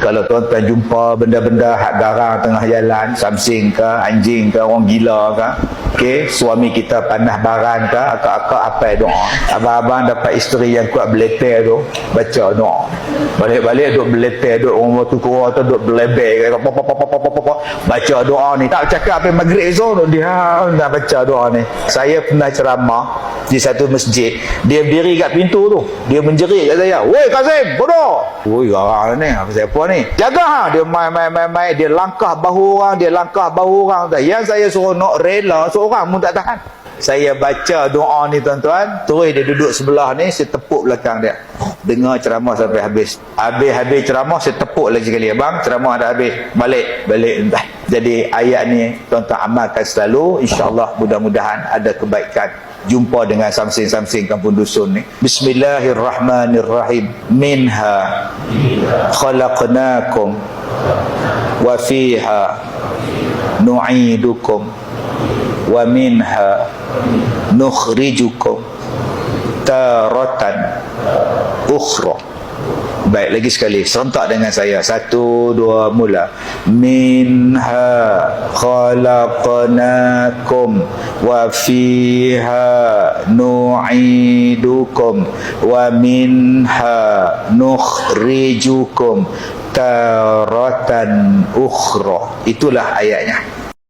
Kalau tuan-tuan jumpa benda-benda hak garang tengah jalan, samsing ke, anjing ke, orang gila ke, okey, suami kita panah baran ke, akak-akak apa doa. Abang-abang dapat isteri yang kuat beleter tu, baca doa. Balik-balik duk beleter, duk orang tu kurang tu duk belebek, baca doa ni. Tak cakap apa maghrib esok duk dia dah baca doa ni. Saya pernah ceramah di satu masjid, dia berdiri kat pintu tu, dia menjerit kat saya, "Woi Kazim, bodoh." Woi, garang ni, apa siapa ni? Jaga ha, dia main, dia langkah bahu orang, Yang saya suruh nak rela seorang pun tak tahan. Saya baca doa ni tuan-tuan, terus dia duduk sebelah ni, saya tepuk belakang dia. Dengar ceramah sampai habis. Habis ceramah saya tepuk lagi sekali. Abang, ceramah dah habis. Balik entah. Jadi ayat ni tuan-tuan amalkan selalu, insya-Allah mudah-mudahan ada kebaikan. Jumpa dengan samsing-samsing kampung dusun ni. Bismillahirrahmanirrahim. Minha khalaqnakum wa fiha nu'idukum wa minha nukhrijukum taratan ukhra. Baik, lagi sekali serentak dengan saya. 1, 2, mula. Minha khalaqnakum wa fiha nu'idukum wa minha nukhrijukum taratan ukhra. Itulah ayatnya.